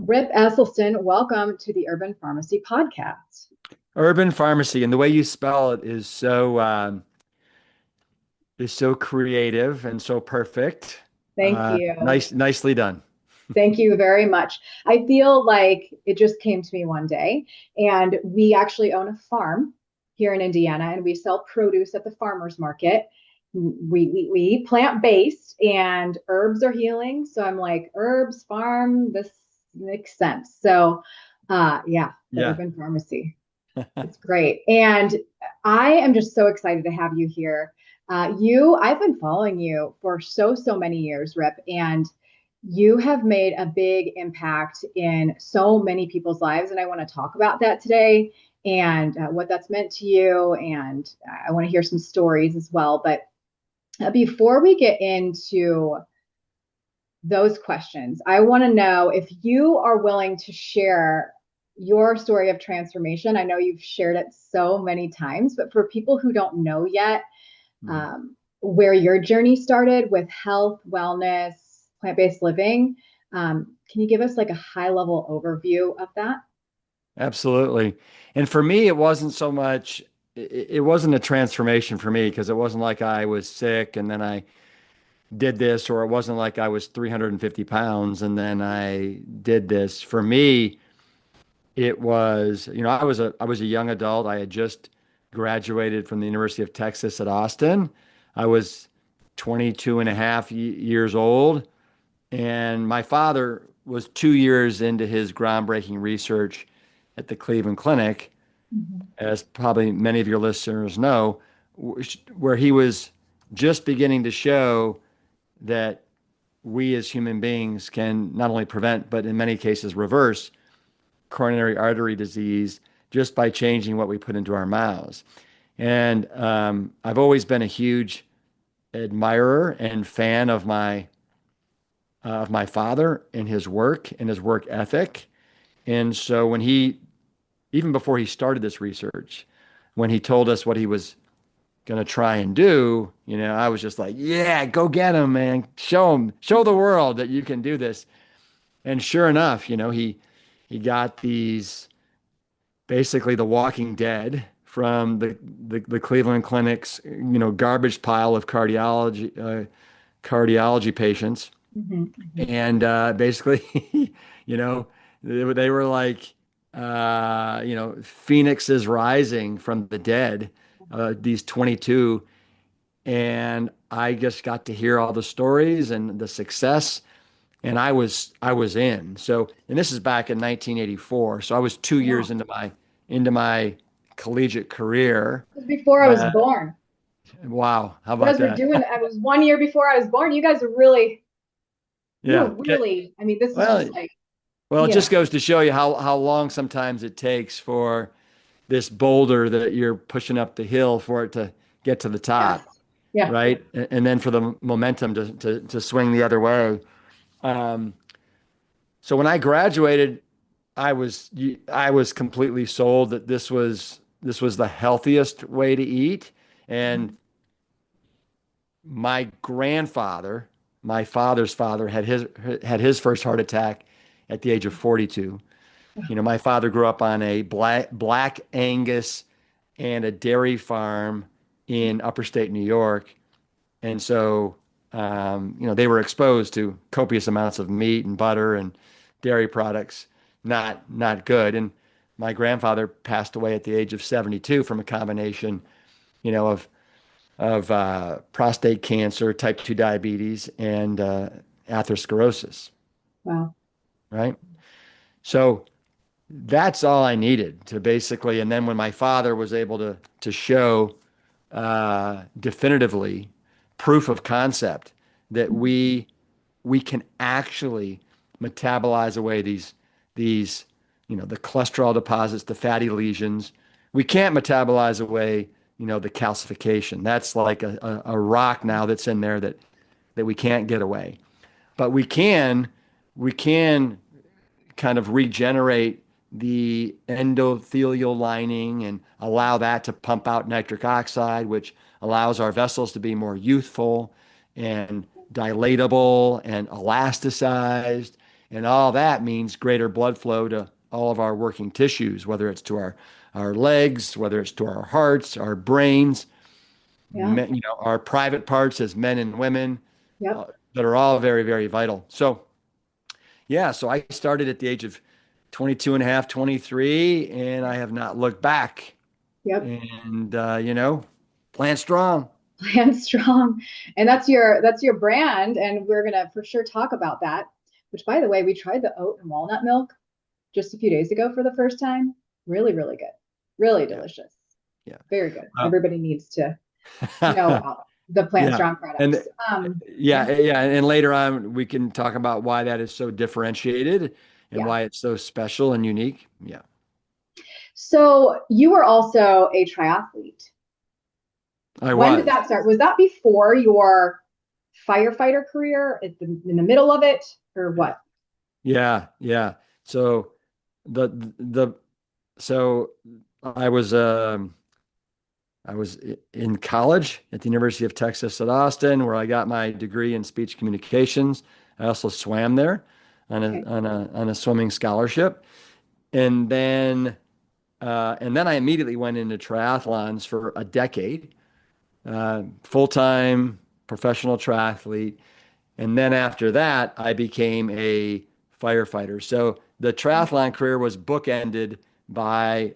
Rip Esselstyn, welcome to the Urban Pharmacy Podcast. Urban pharmacy, and the way you spell it is so creative and so perfect. Thank you. Nicely done. Thank you very much. I feel like it just came to me one day, and we actually own a farm here in Indiana, and we sell produce at the farmers market. We eat plant-based, and herbs are healing. So I'm like, herbs, farm, this makes sense. So, yeah, the Yeah. urban pharmacy. It's great. And I am just so excited to have you here. I've been following you for so many years, Rip, and you have made a big impact in so many people's lives. And I want to talk about that today and what that's meant to you. And I want to hear some stories as well. But before we get into those questions, I want to know if you are willing to share your story of transformation. I know you've shared it so many times, but for people who don't know yet, Mm. where your journey started with health, wellness, plant based living, can you give us like a high level overview of that? Absolutely. And for me, it wasn't so much, it wasn't a transformation for me because it wasn't like I was sick and then I did this, or it wasn't like I was 350 pounds and then I did this. For me, it was, I was a young adult. I had just graduated from the University of Texas at Austin. I was 22 and a half years old, and my father was 2 years into his groundbreaking research at the Cleveland Clinic, Mhm. as probably many of your listeners know, where he was just beginning to show that we as human beings can not only prevent, but in many cases reverse coronary artery disease just by changing what we put into our mouths. And I've always been a huge admirer and fan of my father and his work ethic. And so even before he started this research, when he told us what he was going to try and do, I was just like, yeah, go get him, man. Show the world that you can do this. And sure enough, he got these basically the Walking Dead from the Cleveland Clinic's garbage pile of cardiology patients, Mhm, mhm. and basically they were like phoenixes rising from the dead, these 22, and I just got to hear all the stories and the success. And I was in. So, and this is back in 1984. So I was two Yeah. years into my collegiate career. It was before I was Uh, born. wow, how You about guys were that? doing, I was 1 year before I was born. You Yeah. were really, I mean, this is Well, just like, well, it you know, just goes to show you how long sometimes it takes for this boulder that you're pushing up the hill for it to get to the yes. top, Yeah. right? And then for the momentum to swing the other way. Um, so when I graduated, I was completely sold that this was the healthiest way to eat. And Mhm. my grandfather, my father's father, had his first heart attack at the age of 42. My father grew up on a black Angus and a dairy farm in upper state New York. And so, they were exposed to copious amounts of meat and butter and dairy products, not good. And my grandfather passed away at the age of 72 from a combination, of prostate cancer, type 2 diabetes, and atherosclerosis, Wow. right? So that's all I needed to basically. And then when my father was able to show definitively proof of concept that we can actually metabolize away these the cholesterol deposits, the fatty lesions. We can't metabolize away the calcification. That's like a rock now that's in there that we can't get away. But we can kind of regenerate the endothelial lining and allow that to pump out nitric oxide, which allows our vessels to be more youthful and dilatable and elasticized. And all that means greater blood flow to all of our working tissues, whether it's to our legs, whether it's to our hearts, our brains, Yeah. our private parts as men and women, Yep. that are all very, very vital. So, yeah, so I started at the age of 22 and a half, 23, and I have not looked back. Yep. And, plant strong. Plan strong. And that's your brand. And we're gonna for sure talk about that. Which by the way, we tried the oat and walnut milk just a few days ago for the first time. Really, really good. Really Yeah, delicious. yeah. Very good. Uh, Everybody needs to know about the plant yeah. strong And products. Yeah. yeah. And later on, we can talk about why that is so differentiated and Yeah. why it's so special and unique. Yeah, So you were also a triathlete. I When did was. that start? Was that before your firefighter career, in the middle of it, or what? Yeah, yeah. So the the so I was in college at the University of Texas at Austin, where I got my degree in speech communications. I also swam there Okay. on a swimming scholarship, and then I immediately went into triathlons for a decade, full-time professional triathlete. And then after that, I became a firefighter. So the triathlon career was bookended by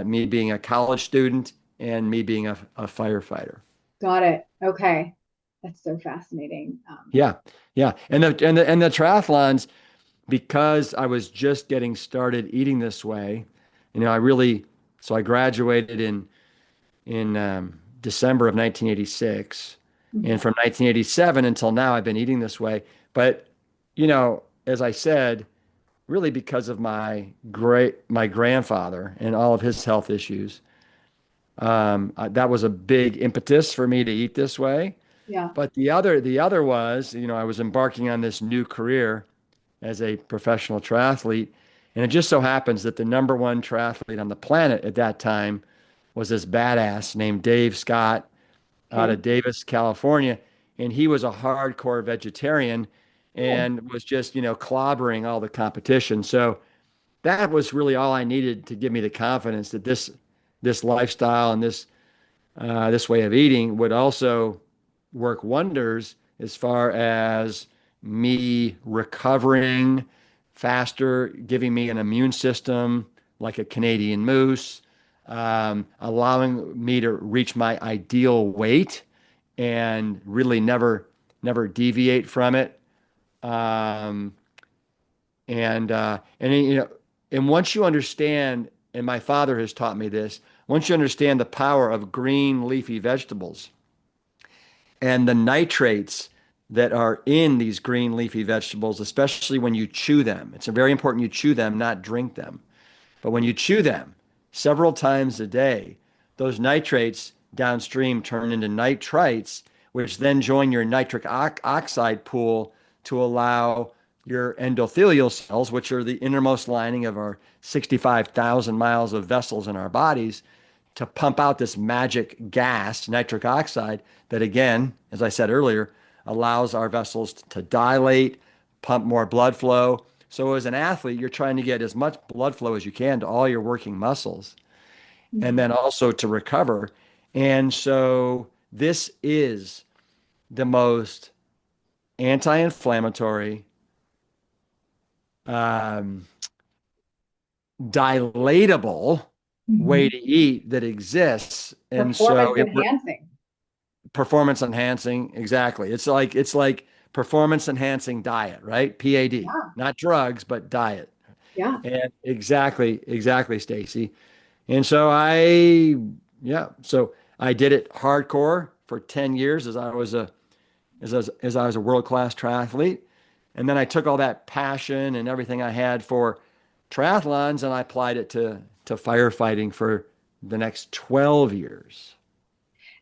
me being a college student and me being a firefighter. Got it. Okay. That's so fascinating. Yeah, yeah. And the triathlons, because I was just getting started eating this way, I really, so I graduated in December of 1986. And Mhm. from 1987 until now, I've been eating this way. But, as I said, really because of my grandfather and all of his health issues, that was a big impetus for me to eat this way. Yeah. But the other was, I was embarking on this new career as a professional triathlete. And it just so happens that the number one triathlete on the planet at that time was this badass named Dave Scott out Okay. of Davis, California. And he was a hardcore vegetarian Cool. and was just, clobbering all the competition. So that was really all I needed to give me the confidence that this lifestyle and this way of eating would also work wonders as far as me recovering faster, giving me an immune system like a Canadian moose, allowing me to reach my ideal weight and really never deviate from it. Um, and once you understand, and my father has taught me this, once you understand the power of green leafy vegetables and the nitrates that are in these green leafy vegetables, especially when you chew them, it's very important you chew them, not drink them. But when you chew them several times a day, those nitrates downstream turn into nitrites, which then join your nitric oxide pool to allow your endothelial cells, which are the innermost lining of our 65,000 miles of vessels in our bodies, to pump out this magic gas, nitric oxide, that again, as I said earlier, allows our vessels to dilate, pump more blood flow. So as an athlete, you're trying to get as much blood flow as you can to all your working muscles and Mhm. then also to recover. And so this is the most anti-inflammatory, um, dilatable way Mhm. to eat that exists. And so Performance enhancing. performance enhancing, exactly. It's like performance enhancing diet, right? PAD, Yeah. not drugs, but diet. Yeah. And exactly, Stacy. And so I did it hardcore for 10 years as I was a world-class triathlete. And then I took all that passion and everything I had for triathlons and I applied it to firefighting for the next 12 years.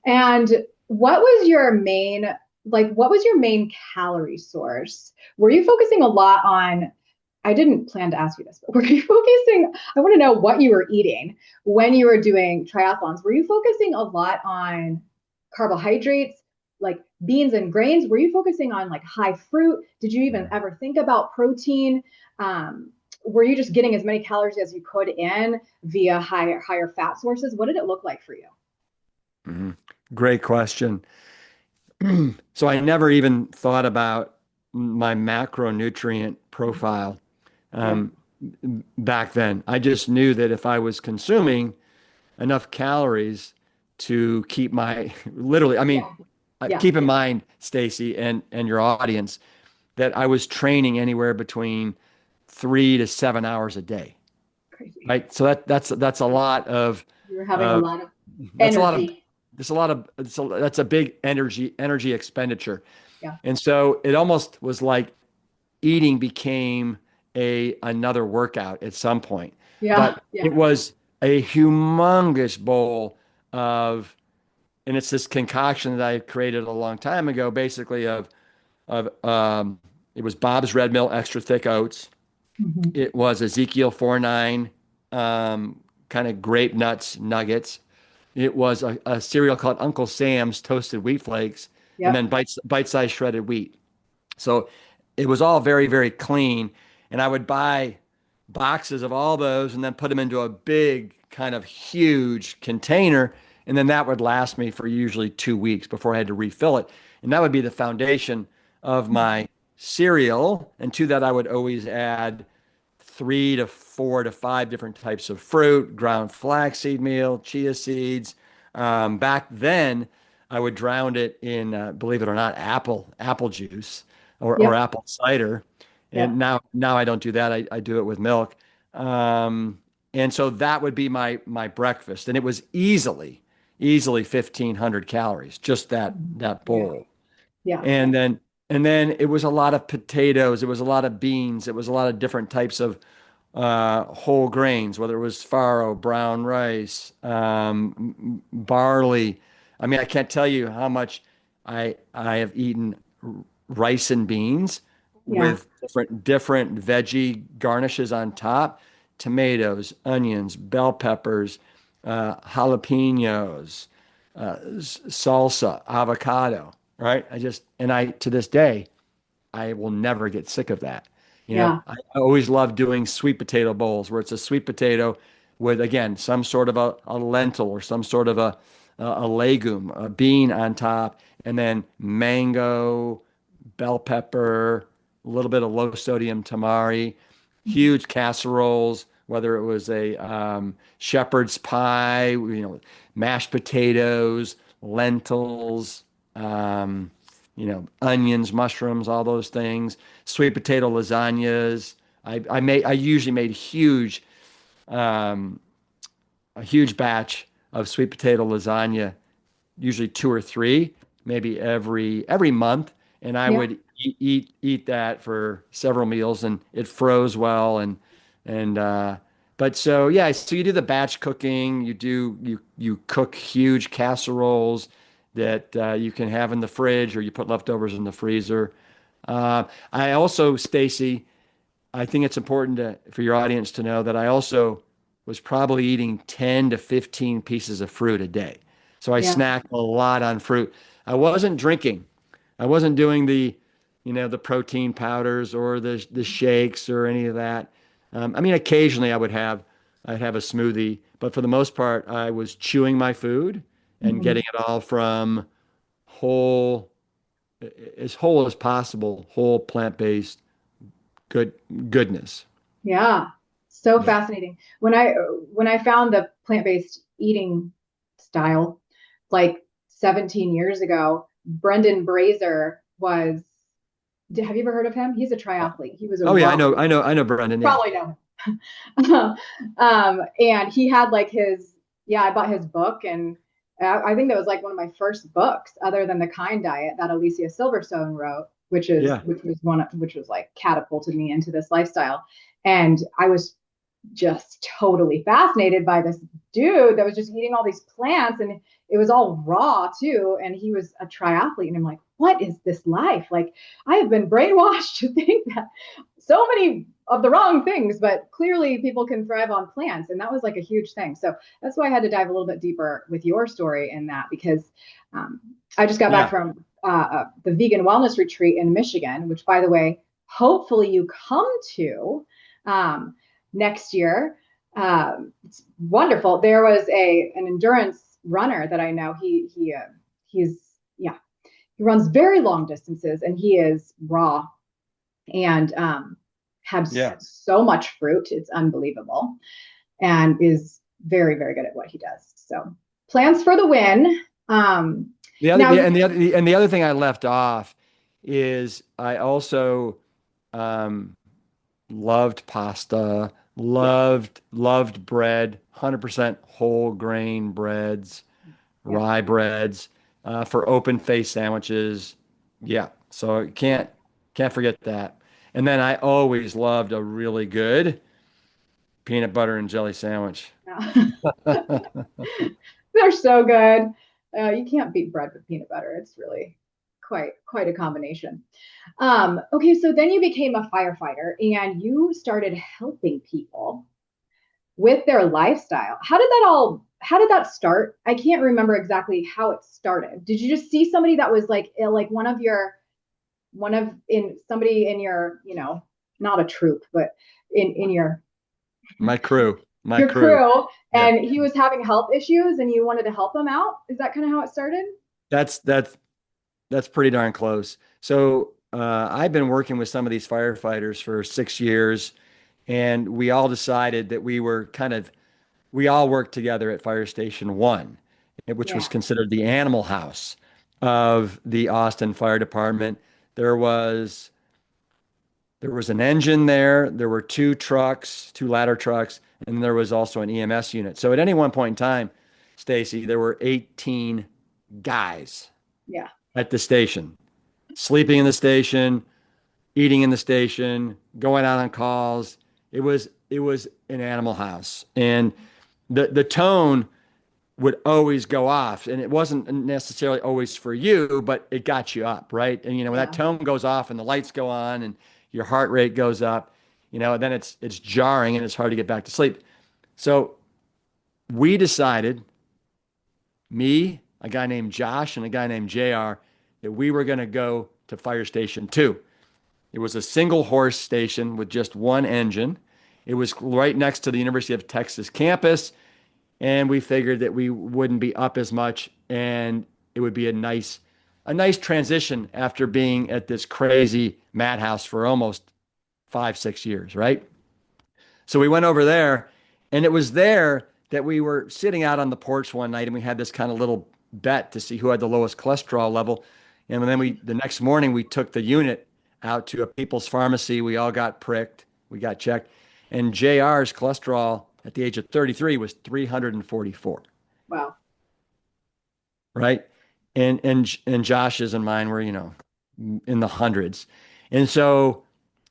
And what was your main, what was your main calorie source? Were you focusing a lot on, I didn't plan to ask you this, but were you focusing, I want to know what you were eating when you were doing triathlons. Were you focusing a lot on carbohydrates, like beans and grains? Were you focusing on like high fruit? Did you even ever think about protein? Were you just getting as many calories as you could in via higher fat sources? What did it look like for you? Mhm. Great question. So I never even thought about my macronutrient profile Yeah. um, back then. I just knew that if I was consuming enough calories to keep my literally, I mean, Yeah. Yeah. keep in mind, Stacy, and your audience, that I was training anywhere between 3 to 7 hours a day, Crazy. right? So that's a lot of You were having a of lot of that's a lot of energy. there's a lot of that's a big energy expenditure. Yeah. And so it almost was like eating became a another workout at some point. Yeah. But Yeah. it was a humongous bowl of, and it's this concoction that I created a long time ago, basically of it was Bob's Red Mill extra thick oats. Mhm. It was Ezekiel 4-9 kind of grape nuts nuggets. It was a cereal called Uncle Sam's toasted wheat flakes, and Yep. then bite-sized shredded wheat. So it was all very, very clean. And I would buy boxes of all those and then put them into a big, kind of huge container. And then that would last me for usually 2 weeks before I had to refill it. And that would be the foundation of my cereal. And to that, I would always add 3 to 4 to 5 different types of fruit, ground flaxseed meal, chia seeds. Back then, I would drown it in, believe it or not, apple juice or Yep. apple cider. And Yep. now I don't do that. I do it with milk. Um, and so that would be my breakfast, and it was easily 1,500 calories, just that Yeah. bowl. Yeah. And then it was a lot of potatoes, it was a lot of beans, it was a lot of different types of whole grains, whether it was farro, brown rice, barley. I mean, I can't tell you how much I have eaten rice and beans Yeah. with different veggie garnishes on top, tomatoes, onions, bell peppers, jalapenos, salsa, avocado, right? I to this day, I will never get sick of that. Yeah. I always love doing sweet potato bowls where it's a sweet potato with, again, some sort of a lentil or some sort of a legume, a bean on top, and then mango, bell pepper, a little bit of low sodium tamari, huge casseroles, whether it was a shepherd's pie, mashed potatoes, lentils, onions, mushrooms, all those things, sweet potato lasagnas. I usually made um, a huge batch of sweet potato lasagna, usually two or three, maybe every month, and I Yeah. would eat that for several meals, and it froze well, and but so yeah, so you do the batch cooking, you cook huge casseroles that you can have in the fridge, or you put leftovers in the freezer. I also, Stacy, I think it's important for your audience to know that I also was probably eating 10 to 15 pieces of fruit a day. So I Yeah. snacked a lot on fruit. I wasn't drinking. I wasn't doing the protein powders or the shakes or any of that. I mean, occasionally I'd have a smoothie, but for the most part, I was chewing my food and Mhm. getting it all from whole, as whole as possible, whole plant-based good goodness. Yeah. So Yeah. fascinating. When I found the plant-based eating style like 17 years ago, Brendan Brazier was, have you ever heard of him? He's a triathlete. He was a Oh yeah, rower. I know, Brendan. Yeah, Probably know him. And he had like yeah, I bought his book, and I think that was like one of my first books other than the Kind Diet that Alicia Silverstone wrote, yeah, which was like catapulted me into this lifestyle. And I was just totally fascinated by this dude that was just eating all these plants, and it was all raw too, and he was a triathlete, and I'm like, what is this life like? I have been brainwashed to think that so many of the wrong things, but clearly people can thrive on plants, and that was like a huge thing. So that's why I had to dive a little bit deeper with your story in that, because I just got back yeah. from the vegan wellness retreat in Michigan, which, by the way, hopefully you come to next year. It's wonderful. There was an endurance runner that I know. He's yeah, he runs very long distances, and he is raw and has Yeah. so much fruit. It's unbelievable, and is very, very good at what he does. So plans for the win. The other, Now, and the other thing I left off is I also um, loved pasta, yeah, loved bread, 100% whole grain breads, yeah. rye breads, for open face sandwiches. Yeah, so can't forget that. And then I always loved a really good peanut butter and jelly sandwich. They're so good. You can't beat bread with peanut butter. It's really quite a combination. Okay, so then you became a firefighter and you started helping people with their lifestyle. How did that start? I can't remember exactly how it started. Did you just see somebody that was like one of in somebody in your, not a troop, but in My your crew. crew, Yeah, and he was having health issues and you wanted to help him out? Is that kind of how it started? that's that's that's pretty darn close. So I've been working with some of these firefighters for 6 years, and we all decided that we all worked together at Fire Station One, which was Yeah, considered the animal house of the Austin Fire Department. There was there was an engine there. There were two trucks, two ladder trucks, and there was also an EMS unit. So at any one point in time, Stacy, there were 18 guys yeah, at the station, sleeping in the station, eating in the station, going out on calls. It was an animal house, and the tone would always go off, and it wasn't necessarily always for you, but it got you up, right? And when that yeah, tone goes off and the lights go on and your heart rate goes up, then it's jarring and it's hard to get back to sleep. So we decided, me, a guy named Josh, and a guy named JR, that we were going to go to Fire Station 2. It was a single horse station with just one engine. It was right next to the University of Texas campus, and we figured that we wouldn't be up as much, and it would be a nice transition after being at this crazy madhouse for almost 5, 6 years, right? So we went over there, and it was there that we were sitting out on the porch one night, and we had this kind of little bet to see who had the lowest cholesterol level. And then the next morning, we took the unit out to a People's Pharmacy. We all got pricked, we got checked, and JR's cholesterol at the age of 33 was 344, wow, right? And Josh's and mine were, in the hundreds. And so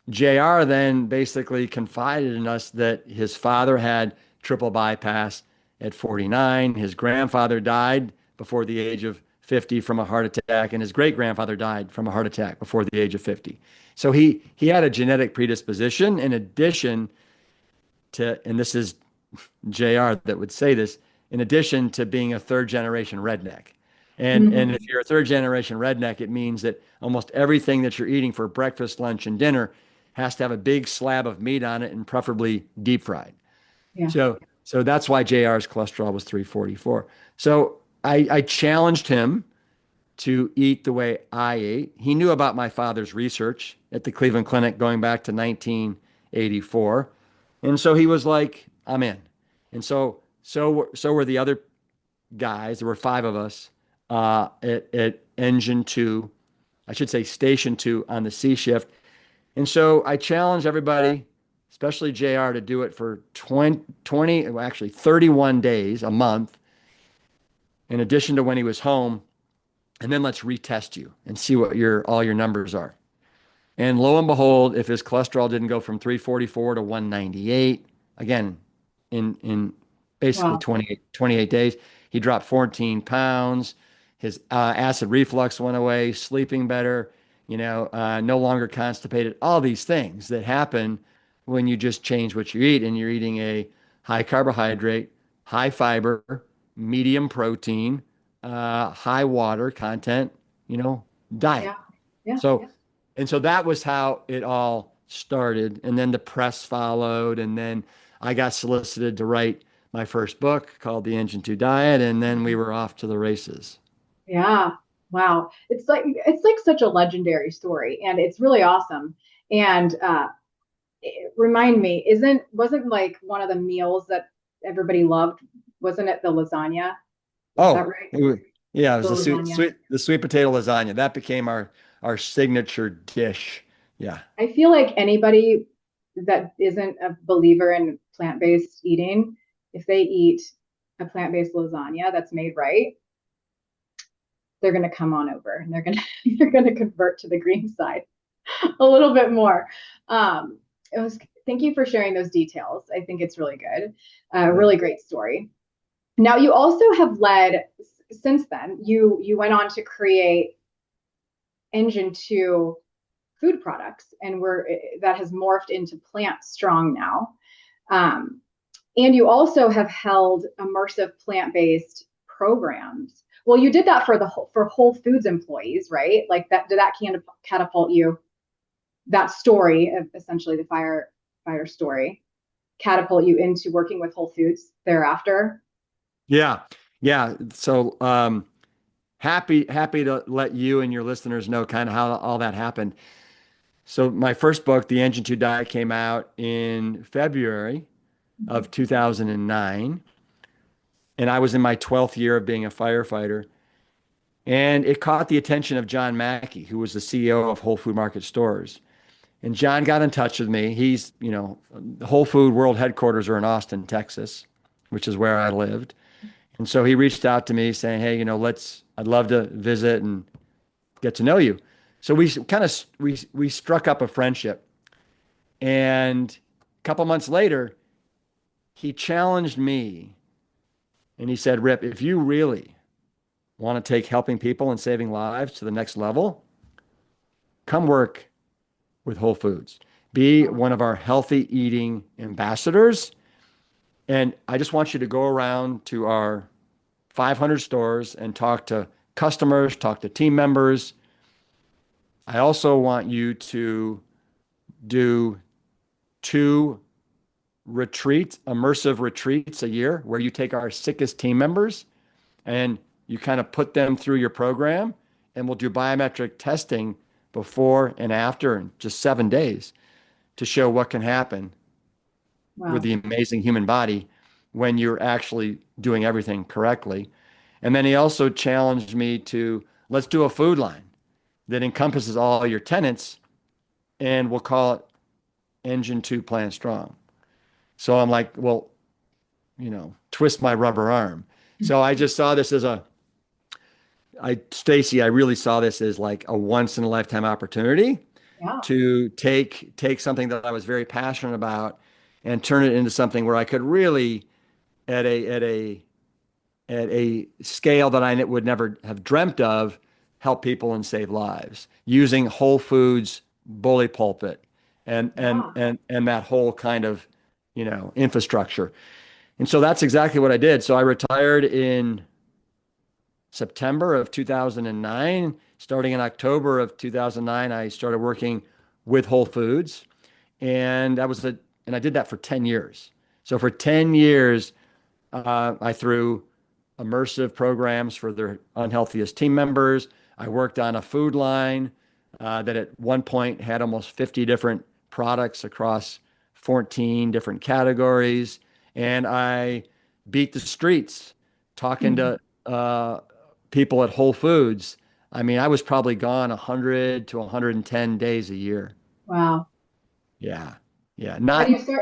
JR then basically confided in us that his father had triple bypass at 49. His grandfather died before the age of 50 from a heart attack, and his great grandfather died from a heart attack before the age of 50. So he had a genetic predisposition in addition to, and this is JR that would say this, in addition to being a third generation redneck. And if mm-hmm. you're a third generation redneck, it means that almost everything that you're eating for breakfast, lunch, and dinner has to have a big slab of meat on it and preferably deep fried. Yeah, So that's why JR's cholesterol was 344. So I challenged him to eat the way I ate. He knew about my father's research at the Cleveland Clinic going back to 1984. And so he was like, I'm in. And so were the other guys. There were five of us at engine two, I should say station two on the C shift. And so I challenged everybody, especially JR, to do it for 20, well, actually 31 days, a month, in addition to when he was home. And then let's retest you and see what all your numbers are. And lo and behold, if his cholesterol didn't go from 344 to 198, again, in basically wow, 28 days, he dropped 14 pounds. His acid reflux went away, sleeping better, no longer constipated, all these things that happen when you just change what you eat and you're eating a high carbohydrate, high fiber, medium protein, high water content, diet. Yeah. Yeah. So, and so that was how it all started. And then the press followed. And then I got solicited to write my first book called The Engine 2 Diet. And then we were off to the races. Yeah. Wow. It's like such a legendary story and it's really awesome. And remind me, isn't wasn't like one of the meals that everybody loved, wasn't it the lasagna? Is that Oh, right? yeah, it The was lasagna. the sweet potato lasagna. That became our signature dish. Yeah. I feel like anybody that isn't a believer in plant-based eating, if they eat a plant-based lasagna that's made right, they're going to come on over and they're going to they're going to convert to the green side a little bit more. It was Thank you for sharing those details. I think it's really good. Yeah. Really great story. Now you also have led since then. You went on to create Engine 2 food products, and that has morphed into Plant Strong now. Um, and you also have held immersive plant-based programs. Well, you did that for Whole Foods employees, right? Like that. Did that catapult you? That story of essentially the firefighter story catapult you into working with Whole Foods thereafter? Yeah. Yeah. So happy to let you and your listeners know kind of how all that happened. So my first book, The Engine 2 Diet, came out in February of 2009, and I was in my 12th year of being a firefighter. And it caught the attention of John Mackey, who was the CEO of Whole Food Market Stores. And John got in touch with me. He's, the Whole Food World headquarters are in Austin, Texas, which is where I lived. And so he reached out to me saying, "Hey, I'd love to visit and get to know you." So we struck up a friendship. And a couple months later, he challenged me and he said, "Rip, if you really want to take helping people and saving lives to the next level, come work with Whole Foods. Be one of our healthy eating ambassadors. And I just want you to go around to our 500 stores and talk to customers, talk to team members. I also want you to do two immersive retreats a year where you take our sickest team members and you kind of put them through your program and we'll do biometric testing before and after in just 7 days to show what can happen with Wow. the amazing human body when you're actually doing everything correctly." And then he also challenged me to let's do a food line that encompasses all your tenants and we'll call it Engine 2 Plant Strong. So I'm like, well, twist my rubber arm. So I just saw this as Stacy, I really saw this as like a once in a lifetime opportunity Yeah. to take something that I was very passionate about and turn it into something where I could really at a scale that I would never have dreamt of help people and save lives using Whole Foods bully pulpit Yeah. and that whole kind of infrastructure. And so that's exactly what I did. So I retired in September of 2009. Starting in October of 2009, I started working with Whole Foods, and I did that for 10 years. So for 10 years, I threw immersive programs for their unhealthiest team members. I worked on a food line that at one point had almost 50 different products across 14 different categories. And I beat the streets talking to people at Whole Foods. I mean, I was probably gone 100 to 110 days a year. Wow. Yeah. Yeah.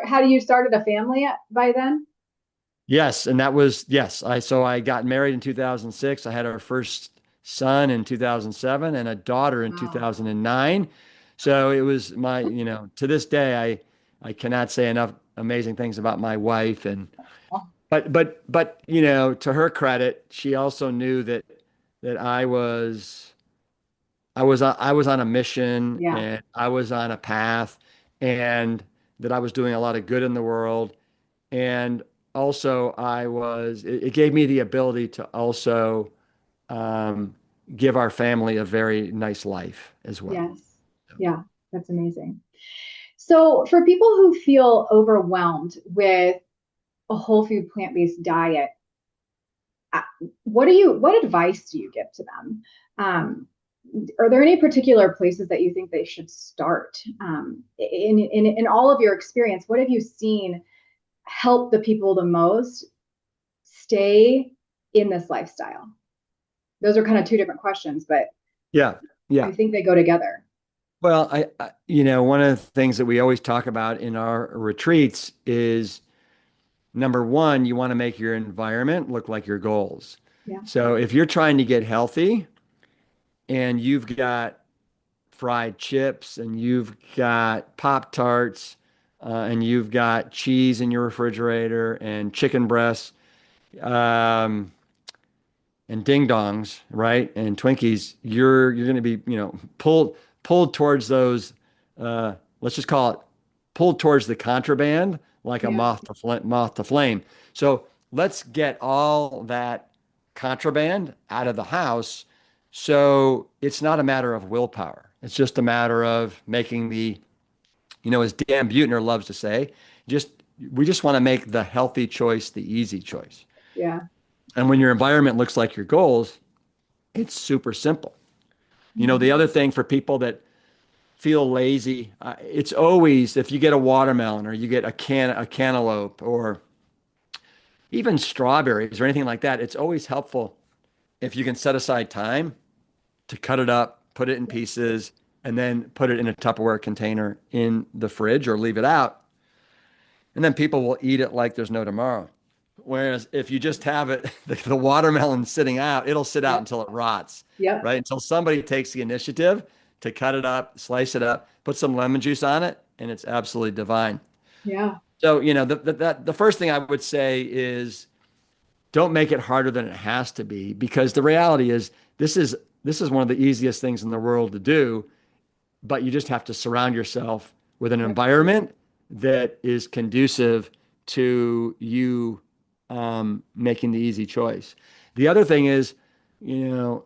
How do you started a family by then? Yes, and that was yes. I got married in 2006. I had our first son in 2007 and a daughter in Wow. 2009. So it was to this day I cannot say enough amazing things about my wife and but to her credit, she also knew that I was on a mission Yeah. and I was on a path and that I was doing a lot of good in the world. And also it gave me the ability to also give our family a very nice life as well. Yes. Yeah, that's amazing. So, for people who feel overwhelmed with a whole food plant-based diet, uh, what advice do you give to them? Um, are there any particular places that you think they should start? In all of your experience, what have you seen help the people the most stay in this lifestyle? Those are kind of two different questions, but Yeah. I Yeah. think they go together. Well, one of the things that we always talk about in our retreats is number one, you want to make your environment look like your goals. Yeah. So if you're trying to get healthy and you've got fried chips and you've got Pop Tarts and you've got cheese in your refrigerator and chicken breasts, um, and ding dongs, right? And Twinkies, you're going to be, pulled towards those. Let's just call it pulled towards the contraband, like a Yeah. moth to flame. So let's get all that contraband out of the house. So it's not a matter of willpower. It's just a matter of making as Dan Buettner loves to say, just we just want to make the healthy choice the easy choice. Yeah. And when your environment looks like your goals, it's super simple. Mhm. The other thing for people that feel lazy, it's always if you get a watermelon or you get a cantaloupe or even strawberries or anything like that, it's always helpful if you can set aside time to cut it up, put it in Yeah. pieces, and then put it in a Tupperware container in the fridge or leave it out. And then people will eat it like there's no tomorrow. Whereas if you just have it, the watermelon sitting out, it'll sit out Yep. until it rots, Yep. right? Until somebody takes the initiative to cut it up, slice it up, put some lemon juice on it, and it's absolutely divine. Yeah. So, the first thing I would say is don't make it harder than it has to be, because the reality is this is one of the easiest things in the world to do, but you just have to surround yourself with an Yep. environment that is conducive to you making the easy choice. The other thing is, you know,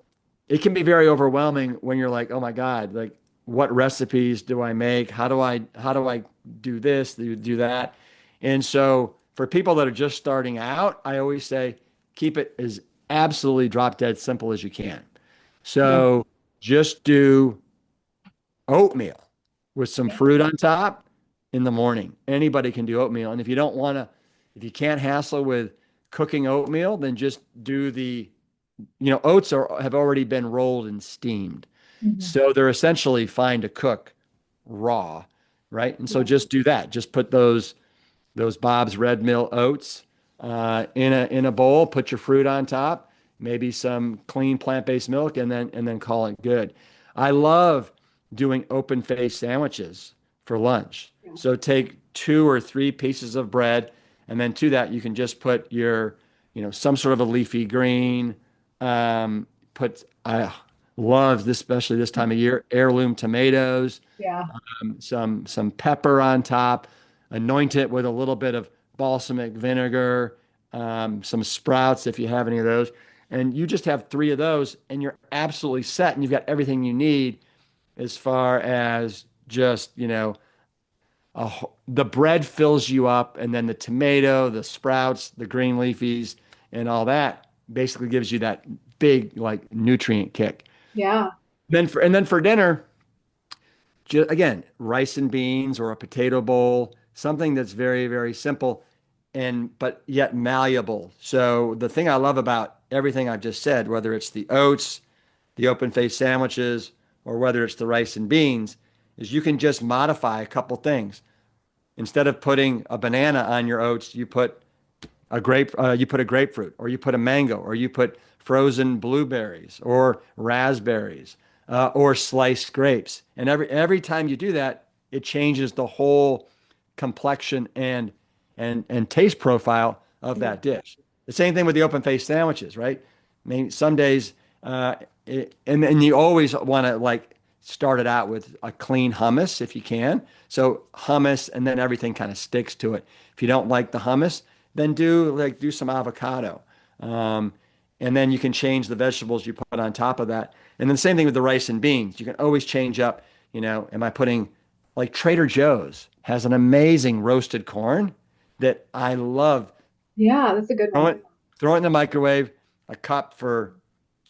it can be very overwhelming when you're like, oh my God, like what recipes do I make? How do I do this, do that? And so for people that are just starting out, I always say keep it as absolutely drop dead simple as you can. Yeah. So just do oatmeal with some Yeah. fruit on top in the morning. Anybody can do oatmeal. And if you can't hassle with cooking oatmeal, then just do oats have already been rolled and steamed. Mhm. So they're essentially fine to cook raw, right? And so Yeah. just do that. Just put those Bob's Red Mill oats in a bowl, put your fruit on top, maybe some clean plant-based milk, and then call it good. I love doing open face sandwiches for lunch. Yeah. So take 2 or 3 pieces of bread, and then to that you can just put some sort of a leafy green. Put I love this, especially this time of year, heirloom tomatoes, Yeah. some pepper on top, anoint it with a little bit of balsamic vinegar, some sprouts if you have any of those. And you just have 3 of those and you're absolutely set and you've got everything you need as far as just, the bread fills you up and then the tomato, the sprouts, the green leafies, and all that basically gives you that big like nutrient kick. Yeah. And then for dinner, again, rice and beans or a potato bowl, something that's very, very simple and but yet malleable. So the thing I love about everything I've just said, whether it's the oats, the open face sandwiches, or whether it's the rice and beans, is you can just modify a couple things. Instead of putting a banana on your oats, you put a grapefruit, or you put a mango, or you put frozen blueberries or raspberries, or sliced grapes. And every time you do that, it changes the whole complexion and taste profile of Yeah. that dish. The same thing with the open faced sandwiches, right? I mean, some days, and you always want to like start it out with a clean hummus if you can. So hummus, and then everything kind of sticks to it. If you don't like the hummus, then do some avocado. Um, And then you can change the vegetables you put on top of that. And then the same thing with the rice and beans. You can always change up, am I putting like Trader Joe's has an amazing roasted corn that I love. Yeah, that's a good Throw one. it, throw it in the microwave, a cup for,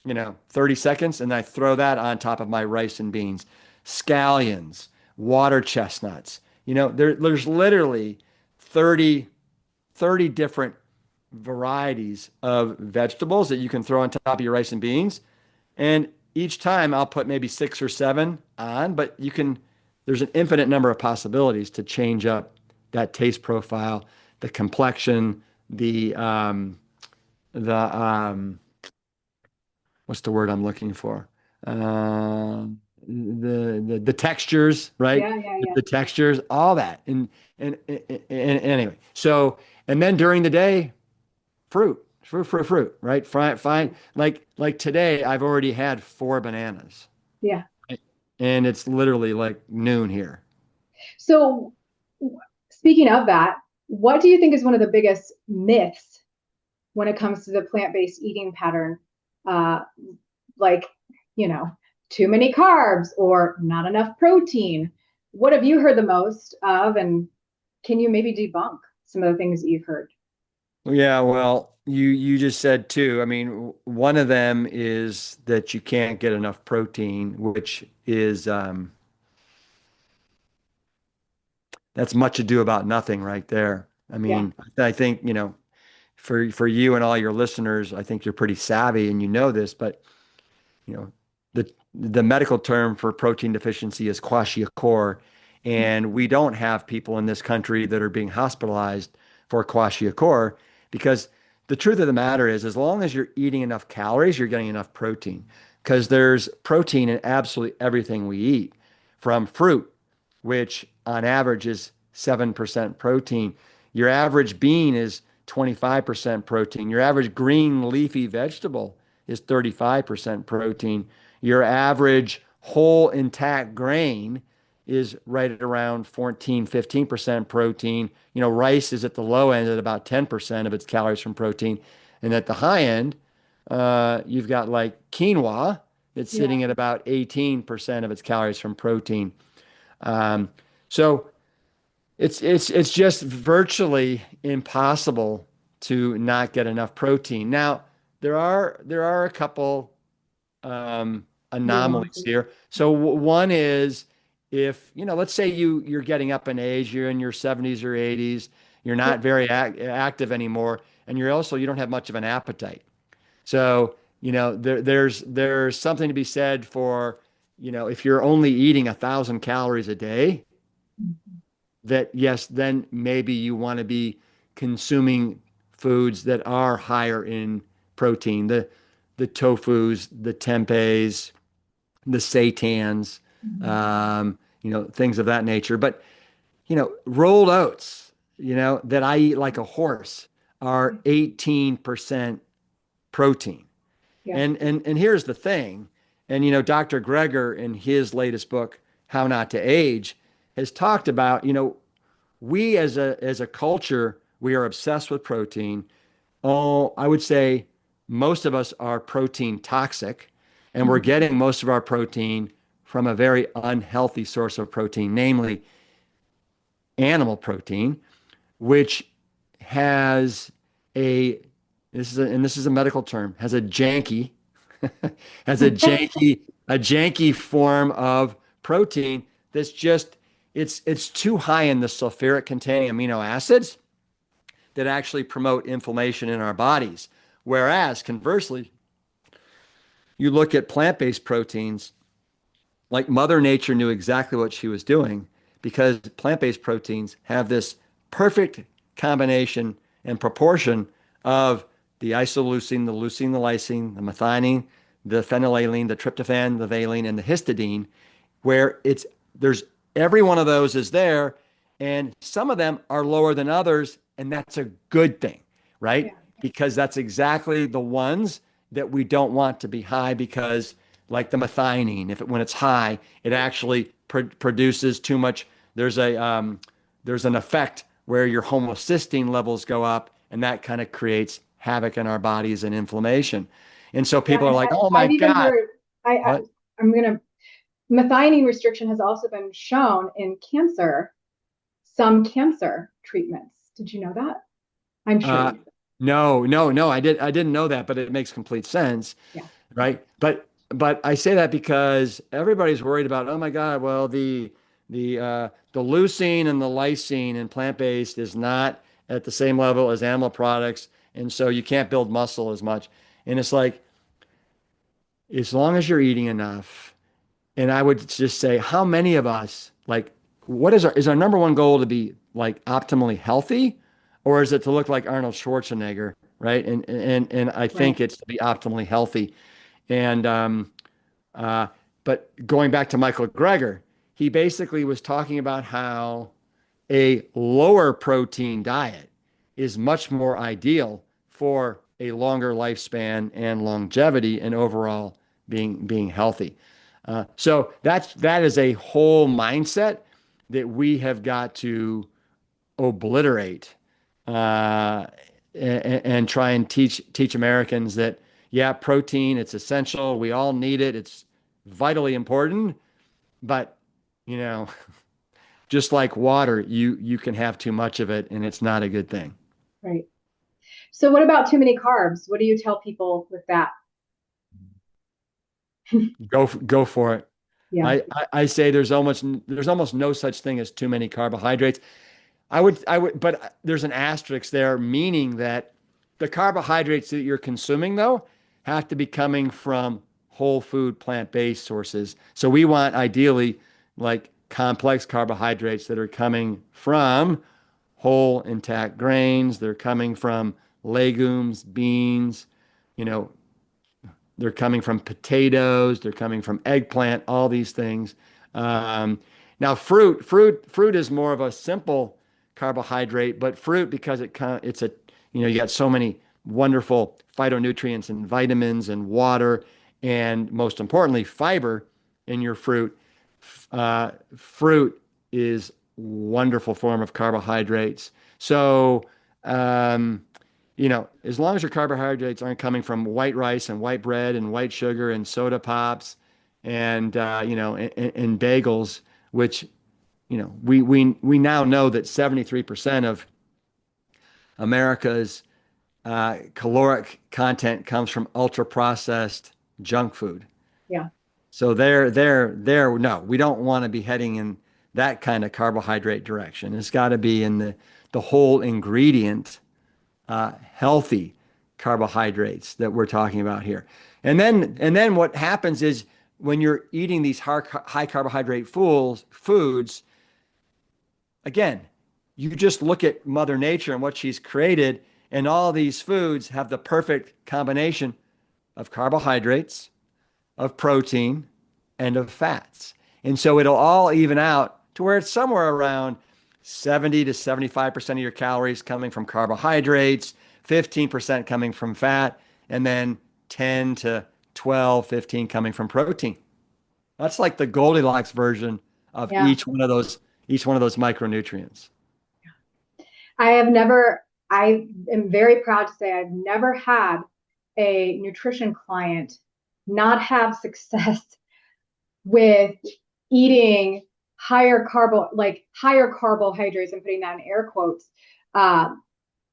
30 seconds, and I throw that on top of my rice and beans. Scallions, water chestnuts. There's literally 30 30 different varieties of vegetables that you can throw on top of your rice and beans. And each time I'll put maybe six or seven on, but there's an infinite number of possibilities to change up that taste profile, the complexion, the what's the word I'm looking for? The textures, right? Yeah, yeah, yeah. The textures, all that. And anyway, so and then during the day, fruit, right? Fine. Like today, I've already had four bananas, Yeah. right? And it's literally like noon here. So, speaking of that, what do you think is one of the biggest myths when it comes to the plant-based eating pattern? Uh, like, you know, too many carbs or not enough protein. What have you heard the most of? And can you maybe debunk some of the things that you've heard? Yeah, well, you just said two. I mean, one of them is that you can't get enough protein, which is that's much ado about nothing right there. I Yeah. mean, I think, for you and all your listeners, I think you're pretty savvy and you know this, but you know, the medical term for protein deficiency is kwashiorkor, and we don't have people in this country that are being hospitalized for kwashiorkor because the truth of the matter is, as long as you're eating enough calories, you're getting enough protein because there's protein in absolutely everything we eat, from fruit, which on average is 7% protein. Your average bean is 25% protein. Your average green leafy vegetable is 35% protein. Your average whole intact grain is right at around 14, 15% protein. Rice is at the low end at about 10% of its calories from protein. And at the high end, you've got like quinoa that's Yeah. sitting at about 18% of its calories from protein. Um, so it's just virtually impossible to not get enough protein. Now, there are a couple anomalies Nuances. here. So one is if, let's say you're getting up in age, you're in your 70s or 80s, you're not Yep. very active anymore, and you don't have much of an appetite. So, there's something to be said for, if you're only eating 1,000 calories a day, that yes, then maybe you want to be consuming foods that are higher in protein, the tofus, the tempehs, the seitans, things of that nature. But rolled oats, that I eat like a horse are 18% protein. Yeah. And here's the thing, and Dr. Greger in his latest book, How Not to Age, has talked about, we as a culture, we are obsessed with protein. Oh, I would say most of us are protein toxic, and we're Mhm. getting most of our protein from a very unhealthy source of protein, namely animal protein, which has a this is a medical term, has a janky has a janky form of protein that's just it's too high in the sulfuric containing amino acids that actually promote inflammation in our bodies. Whereas conversely, you look at plant-based proteins, like Mother Nature knew exactly what she was doing because plant-based proteins have this perfect combination and proportion of the isoleucine, the leucine, the lysine, the methionine, the phenylalanine, the tryptophan, the valine, and the histidine, where there's every one of those is there, and some of them are lower than others, and that's a good thing, Yeah. right? Because that's exactly the ones that we don't want to be high because like the methionine, when it's high, it actually produces too much. There's an effect where your homocysteine levels go up, and that kind of creates havoc in our bodies and inflammation. And so Yeah, people are and like, oh my I've even God, heard, what? I'm gonna, methionine restriction has also been shown in cancer, some cancer treatments. Did you know that? I'm sure Uh, you. no, no, no, I didn't know that, but it makes complete sense, Yeah, right? But I say that because everybody's worried about, oh my God, well, the leucine and the lysine in plant-based is not at the same level as animal products, and so you can't build muscle as much. And it's like, as long as you're eating enough, and I would just say, how many of us, like, what is our number one goal to be like optimally healthy, or is it to look like Arnold Schwarzenegger, right? And I think right. it's to be optimally healthy. And uh, but going back to Michael Greger, he basically was talking about how a lower protein diet is much more ideal for a longer lifespan and longevity and overall being healthy. So that is a whole mindset that we have got to obliterate and try and teach Americans that yeah, protein, it's essential. We all need it. It's vitally important. But you know, just like water, you can have too much of it, and it's not a good thing. Right. So what about too many carbs? What do you tell people with that? Go for it. Yeah. I say there's almost no such thing as too many carbohydrates. I would, but there's an asterisk there, meaning that the carbohydrates that you're consuming, though, have to be coming from whole food, plant-based sources. So we want ideally like complex carbohydrates that are coming from whole intact grains. They're coming from legumes, beans, you know, they're coming from potatoes. They're coming from eggplant. All these things. Um, Now, fruit is more of a simple carbohydrate, but fruit because it's a you got so many wonderful phytonutrients and vitamins and water, and most importantly, fiber in your fruit. Fruit is wonderful form of carbohydrates. So. Um, as long as your carbohydrates aren't coming from white rice and white bread and white sugar and soda pops and and bagels, which we now know that 73% of America's caloric content comes from ultra processed junk food. Yeah. So there. No, we don't want to be heading in that kind of carbohydrate direction. It's got to be in the whole ingredient healthy carbohydrates that we're talking about here. And then what happens is when you're eating these high carbohydrate foods, again, you just look at Mother Nature and what she's created, and all these foods have the perfect combination of carbohydrates, of protein, and of fats. And so it'll all even out to where it's somewhere around 70 to 75% of your calories coming from carbohydrates, 15% coming from fat, and then 10 to 12, 15 coming from protein. That's like the Goldilocks version of Yeah. each one of those micronutrients. I have never, I am very proud to say I've never had a nutrition client not have success with eating higher carbohydrates, I'm putting that in air quotes, uh,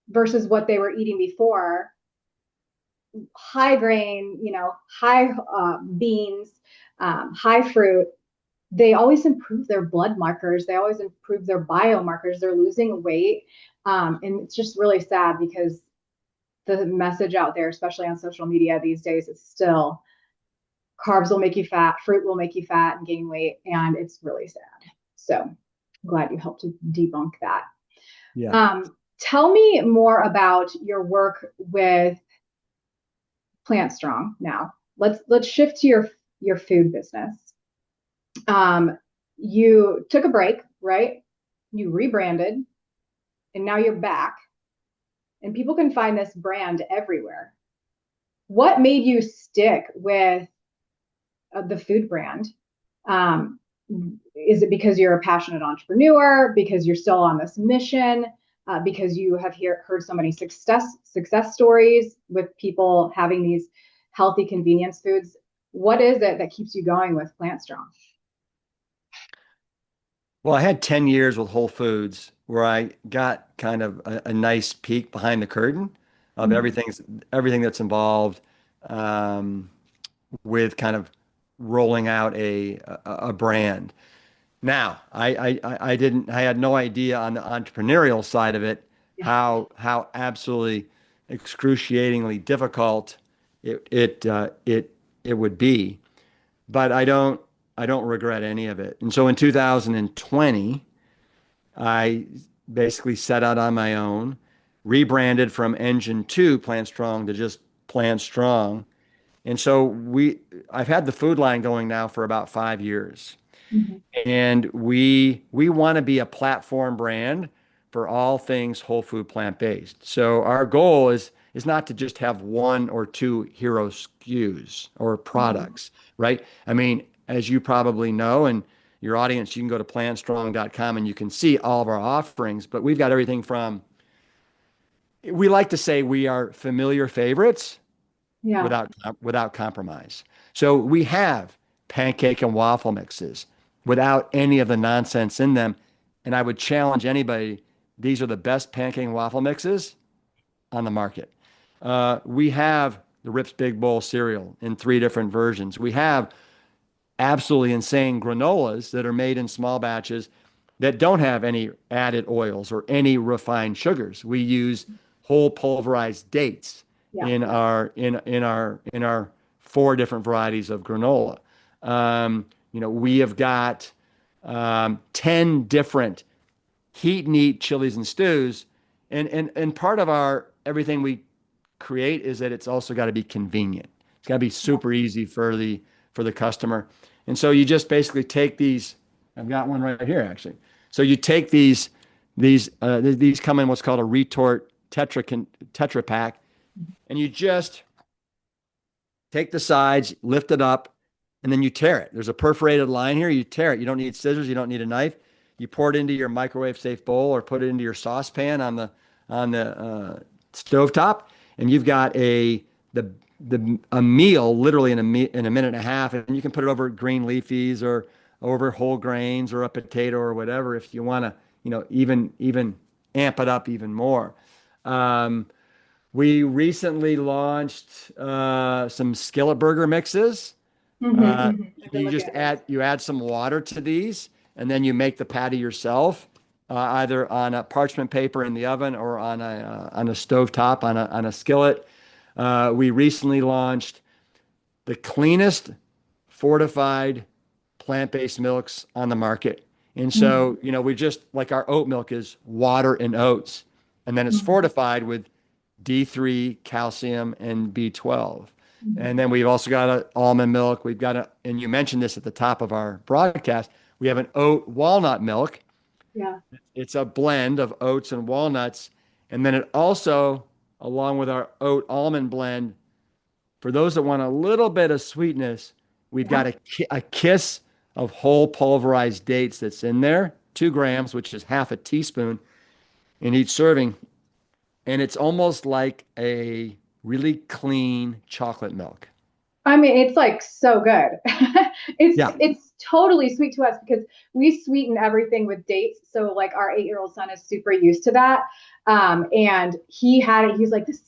versus what they were eating before. High grain, high beans, high fruit. They always improve their blood markers. They always improve their biomarkers. They're losing weight. And it's just really sad because the message out there, especially on social media these days, is still carbs will make you fat, fruit will make you fat and gain weight. And it's really sad. So I'm glad you helped to debunk that. Yeah. Tell me more about your work with Plant Strong now. Let's shift to your food business. You took a break, right? You rebranded, and now you're back, and people can find this brand everywhere. What made you stick with the food brand? Um, is it because you're a passionate entrepreneur? Because you're still on this mission? because you have heard so many success stories with people having these healthy convenience foods. What is it that keeps you going with Plant Strong? Well, I had 10 years with Whole Foods where I got kind of a nice peek behind the curtain of Mm-hmm. everything that's involved um, with kind of rolling out a brand. Now, I had no idea on the entrepreneurial side of it Yeah. how absolutely excruciatingly difficult it would be. But I don't regret any of it. And so in 2020, I basically set out on my own, rebranded from Engine 2 Plant Strong to just Plant Strong. And so I've had the food line going now for about 5 years. Mm-hmm. And we want to be a platform brand for all things whole food plant-based. So our goal is not to just have one or two hero SKUs or Mm-hmm. products, right? I mean, as you probably know, and your audience, you can go to plantstrong.com and you can see all of our offerings, but we've got everything from, we like to say we are familiar favorites Yeah. without compromise. So we have pancake and waffle mixes without any of the nonsense in them. And I would challenge anybody, these are the best pancake and waffle mixes on the market. We have the Rips Big Bowl cereal in 3 different versions. We have absolutely insane granolas that are made in small batches that don't have any added oils or any refined sugars. We use whole pulverized dates Yeah. in our 4 different varieties of granola. We have got 10 different heat and eat chilies and stews. And part of our everything we create is that it's also got to be convenient. It's got to be Yeah. super easy for the customer. And so you just basically take these. I've got one right here actually. So you take these come in what's called a retort tetra pack, and you just take the sides, lift it up, and then you tear it. There's a perforated line here. You tear it. You don't need scissors. You don't need a knife. You pour it into your microwave safe bowl or put it into your saucepan on the stovetop, and you've got a meal literally in a minute and a half, and you can put it over green leafies or over whole grains or a potato or whatever if you want to, even amp it up even more. Um, we recently launched some skillet burger mixes. Mm-hmm. Mm-hmm. I've been You looking just at those. add some water to these, and then you make the patty yourself, either on a parchment paper in the oven or on a stove top on a skillet. We recently launched the cleanest fortified plant-based milks on the market. And Mm-hmm. so, we just like our oat milk is water and oats, and then it's Mm-hmm. fortified with D3, calcium, and B12. Mm-hmm. And then we've also got an almond milk. And you mentioned this at the top of our broadcast, we have an oat walnut milk. Yeah. It's a blend of oats and walnuts. And then it also, along with our oat almond blend, for those that want a little bit of sweetness, we've Yeah. got a kiss of whole pulverized dates that's in there, 2 grams, which is half a teaspoon in each serving. And it's almost like a really clean chocolate milk. I mean, it's like so good. Yeah. it's totally sweet to us because we sweeten everything with dates. So like our 8-year-old son is super used to that. And he had it. He's like, this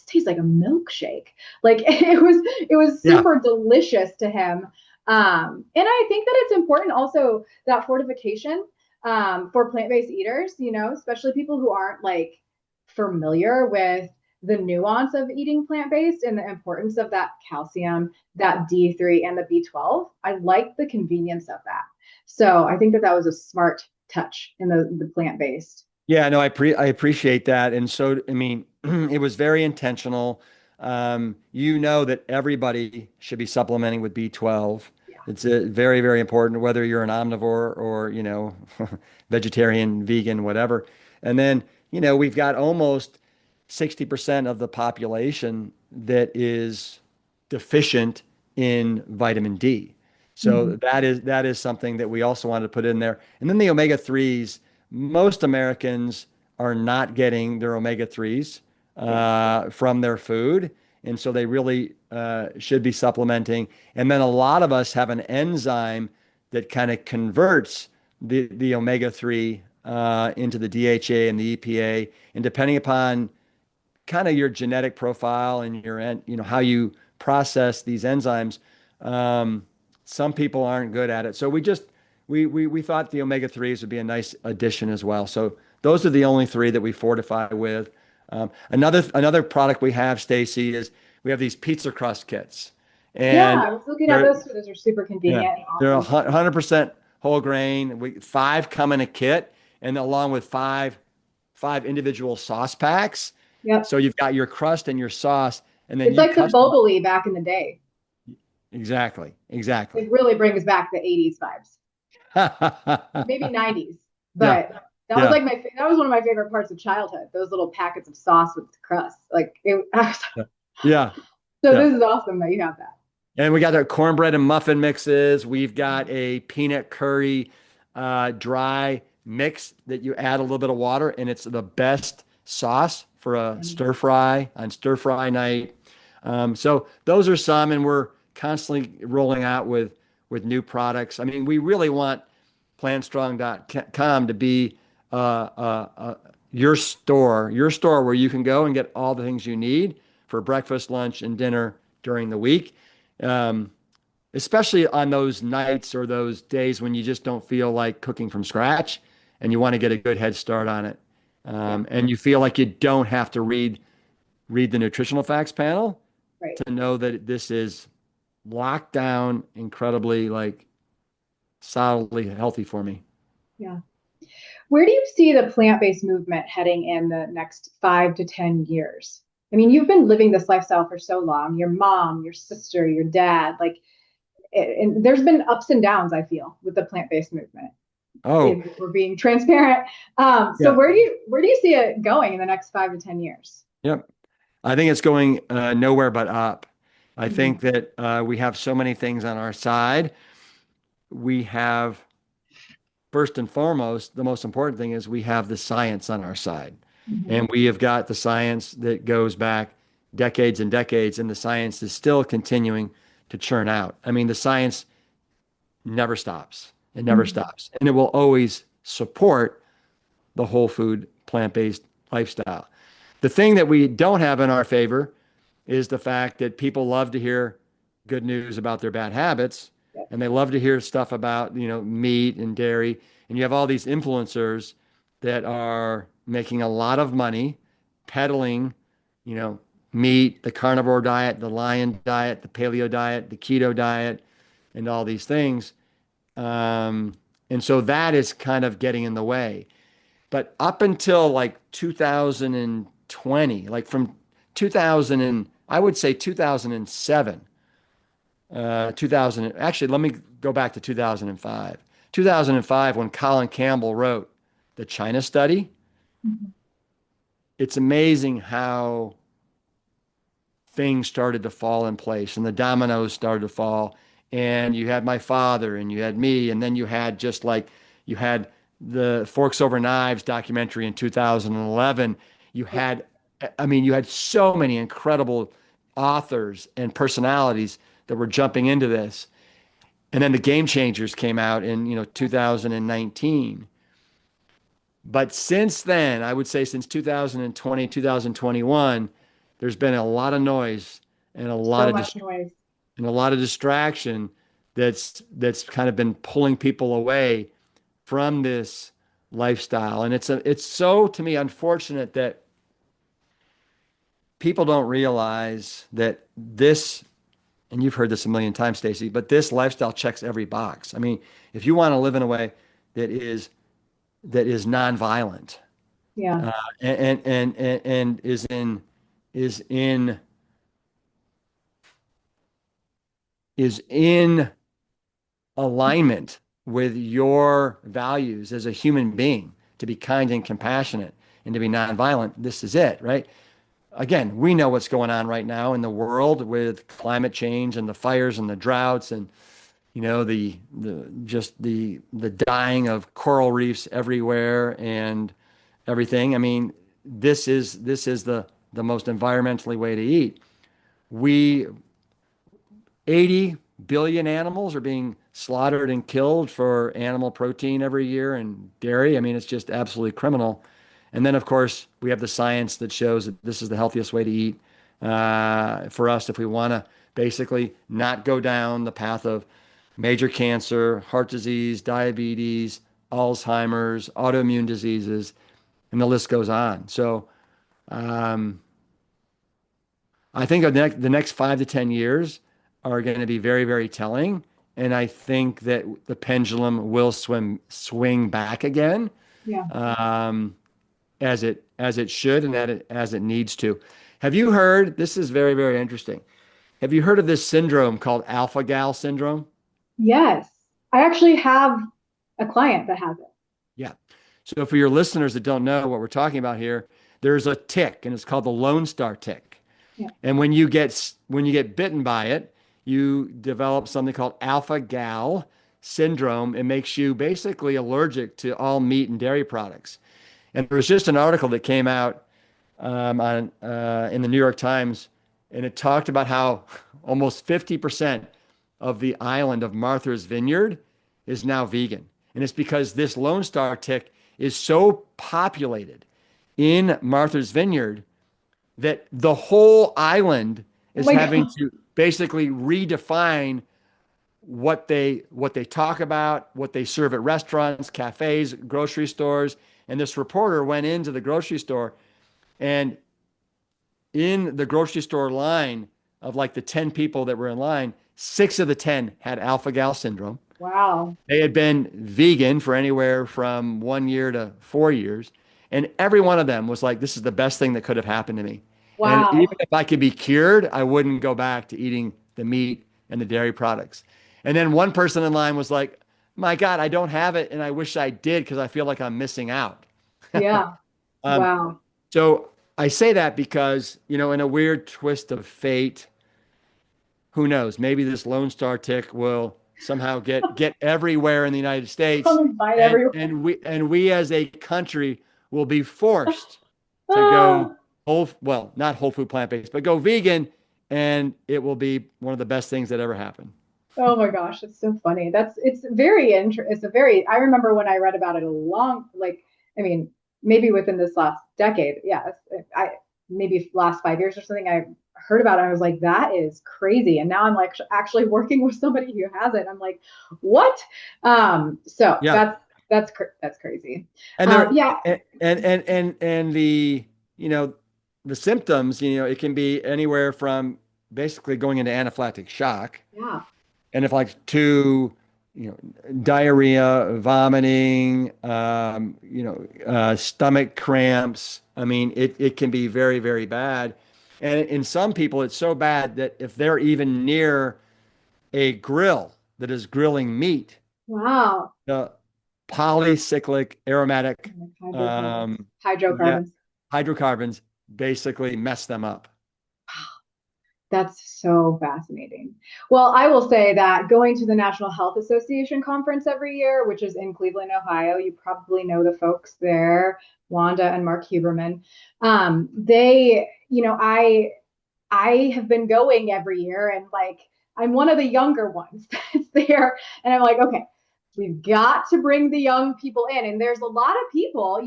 tastes like a milkshake. Like it was Yeah. super delicious to him. And I think that it's important also that fortification for plant-based eaters, especially people who aren't like familiar with the nuance of eating plant-based and the importance of that calcium, that D3 and the B12. I like the convenience of that. So I think that that was a smart touch in the plant-based. Yeah, no, I appreciate that. And so, I mean, it was very intentional. You know that everybody should be supplementing with B12. Yeah. It's very, very important, whether you're an omnivore or, vegetarian, vegan, whatever. And then, we've got almost 60% of the population that is deficient in vitamin D. Mm-hmm. So that is something that we also wanted to put in there. And then the omega 3s, most Americans are not getting their omega-3s Yeah. from their food. And so they really should be supplementing. And then a lot of us have an enzyme that kind of converts the omega-3 into the DHA and the EPA. And depending upon kind of your genetic profile and how you process these enzymes, um, some people aren't good at it. So we thought the omega-3s would be a nice addition as well. So those are the only three that we fortify with. Another product we have, Stacy, is we have these pizza crust kits, Yeah, and I was looking at they're those too. Those are super yeah convenient and they're awesome. 100% whole grain. Five come in a kit, and along with five individual sauce packs. Yep. So you've got your crust and your sauce, and then It's you like the custom. Boboli back in the day. Exactly, exactly. It really brings back the 80s vibes. Yeah, Maybe 90s, yeah, but that was one of my favorite parts of childhood. Those little packets of sauce with crust. yeah, So yeah. this is awesome that you have that. And we got our cornbread and muffin mixes. We've got a peanut curry dry mix that you add a little bit of water, and it's the best sauce for a stir fry on stir fry night. So those are some, and we're constantly rolling out with new products. I mean, we really want plantstrong.com to be your store where you can go and get all the things you need for breakfast, lunch, and dinner during the week. Um, Especially on those nights or those days when you just don't feel like cooking from scratch and you want to get a good head start on it. Yeah, And you feel like you don't have to read the nutritional facts panel right. to know that this is locked down, incredibly like solidly healthy for me. Yeah. Where do you see the plant-based movement heading in the next 5 to 10 years? I mean, you've been living this lifestyle for so long. Your mom, your sister, your dad, and there's been ups and downs, I feel, with the plant-based movement. Oh, If we're being transparent. So yeah. where do you see it going in the next 5 to 10 years? Yep. I think it's going nowhere but up. I Mhm. think that we have so many things on our side. We have first and foremost, the most important thing is we have the science on our side. Mhm. And we have got the science that goes back decades and decades, and the science is still continuing to churn out. I mean, the science never stops. It never Mhm. stops. And it will always support the whole food, plant-based lifestyle. The thing that we don't have in our favor is the fact that people love to hear good news about their bad habits, Yep. and they love to hear stuff about, meat and dairy. And you have all these influencers that are making a lot of money peddling, you know, meat, the carnivore diet, the lion diet, the paleo diet, the keto diet, and all these things. Um, and so that is kind of getting in the way. But up until like 2020, like from 2000 and I would say 2007, 2000, actually, let me go back to 2005. 2005, when Colin Campbell wrote the China study, Mhm. it's amazing how things started to fall in place and the dominoes started to fall. And you had my father and you had me, and then you had just like you had the Forks Over Knives documentary in 2011. You Yep. had, I mean, you had so many incredible authors and personalities that were jumping into this. And then the Game Changers came out in, 2019. But since then, I would say since 2020, 2021, there's been a lot of noise and a lot So of much noise. distraction that's kind of been pulling people away from this lifestyle. And it's so to me unfortunate that people don't realize that this, and you've heard this a million times, Stacy, but this lifestyle checks every box. I mean, if you want to live in a way that is nonviolent, Yeah. uh, and is in is in alignment with your values as a human being, to be kind and compassionate and to be nonviolent, this is it, right? Again, we know what's going on right now in the world with climate change and the fires and the droughts and the dying of coral reefs everywhere, and everything. I mean, this is the most environmentally way to eat. We 80 billion animals are being slaughtered and killed for animal protein every year and dairy. I mean, it's just absolutely criminal. And then, of course, we have the science that shows that this is the healthiest way to eat for us if we want to basically not go down the path of major cancer, heart disease, diabetes, Alzheimer's, autoimmune diseases, and the list goes on. So, um, I think the next 5 to 10 years are going to be very, very telling. And I think that the pendulum will swing back again, Yeah. um, as it should and as it needs to. Have you heard? This is very, very interesting. Have you heard of this syndrome called alpha gal syndrome? Yes. I actually have a client that has it. Yeah. So for your listeners that don't know what we're talking about here, there's a tick, and it's called the Lone Star tick. Yeah. And when you get bitten by it, you develop something called alpha gal syndrome. It makes you basically allergic to all meat and dairy products. And there was just an article that came out on in the New York Times, and it talked about how almost 50% of the island of Martha's Vineyard is now vegan. And it's because this Lone Star tick is so populated in Martha's Vineyard that the whole island Oh is my having God. to basically redefine what they talk about, what they serve at restaurants, cafes, grocery stores. And this reporter went into the grocery store, and in the grocery store line of like the 10 people that were in line, 6 of the 10 had alpha gal syndrome. Wow. They had been vegan for anywhere from 1 year to 4 years. And every one of them was like, this is the best thing that could have happened to me. And even Wow. if I could be cured, I wouldn't go back to eating the meat and the dairy products. And then one person in line was like, my God, I don't have it. And I wish I did because I feel like I'm missing out. Yeah. Um, Wow. so I say that because, in a weird twist of fate, who knows? Maybe this Lone Star tick will somehow get everywhere in the United States, Come and fight and everyone. and we as a country will be forced to go Ah. well, not whole food plant-based, but go vegan, and it will be one of the best things that ever happened. Oh my gosh, it's so funny. It's very interesting. It's a very, I remember when I read about it a long, like, I mean, maybe within this last decade. Yeah. Maybe last 5 years or something, I heard about it. I was like, that is crazy. And now I'm like actually working with somebody who has it. I'm like, what? So Yeah, that's crazy. and there Yeah. and you know the symptoms, it can be anywhere from basically going into anaphylactic shock. Yeah. And if like to, diarrhea, vomiting, stomach cramps, I mean, it can be very, very bad. And in some people, it's so bad that if they're even near a grill that is grilling meat, Wow. the polycyclic aromatic, Like hydrocarbons. um, yeah, Hydrocarbons. hydrocarbons basically mess them up. That's so fascinating. Well, I will say that going to the National Health Association conference every year, which is in Cleveland, Ohio, you probably know the folks there, Wanda and Mark Huberman. I have been going every year, and like I'm one of the younger ones that's there, and I'm like, okay, we've got to bring the young people in, and there's a lot of people,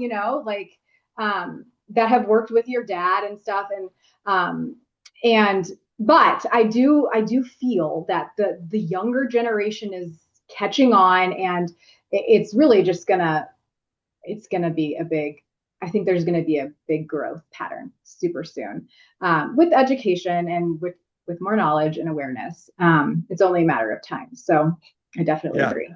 that have worked with your dad and stuff, um, and but I do feel that the younger generation is catching on, and it's really just it's gonna be a big. I think there's going to be a big growth pattern super soon, with education and with more knowledge and awareness. It's only a matter of time. So I definitely Yeah. agree.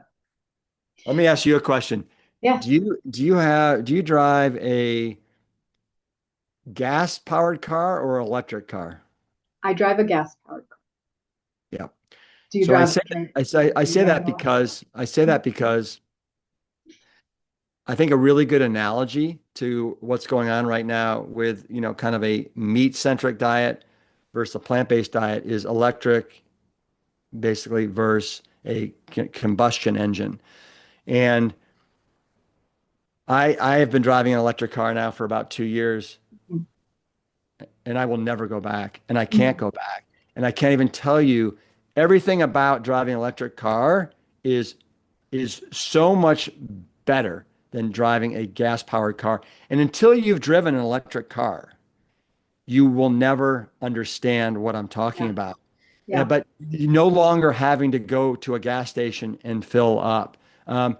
Let me ask you a question. Yeah, Do you drive a gas powered car or electric car? I drive a gas powered car. Yeah. Do you So I drive? say I Do you say drive that an electric? because I think a really good analogy to what's going on right now with, kind of a meat centric diet versus a plant-based diet is electric basically versus a combustion engine. And I have been driving an electric car now for about 2 years, Mhm. and I will never go back, and I can't Mhm. go back, and I can't even tell you everything about driving an electric car is is so much better than driving a gas-powered car. And until you've driven an electric car, you will never understand what I'm talking Yeah. about. Yeah. But you no longer having to go to a gas station and fill up. Um,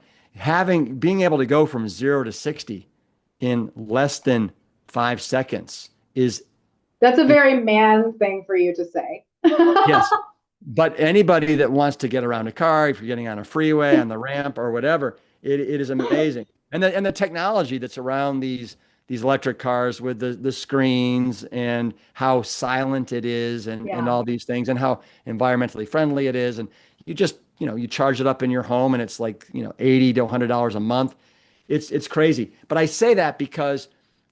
being able to go from 0 to 60 in less than 5 seconds is That's a in- very man thing for you to say. yes. But anybody that wants to get around a car, if you're getting on a freeway, on the ramp or whatever, it is amazing. And the technology that's around these electric cars with the screens and how silent it is and Yeah. all these things and how environmentally friendly it is. And you just, you charge it up in your home and it's like, $80 to $100 a month. It's crazy. But I say that because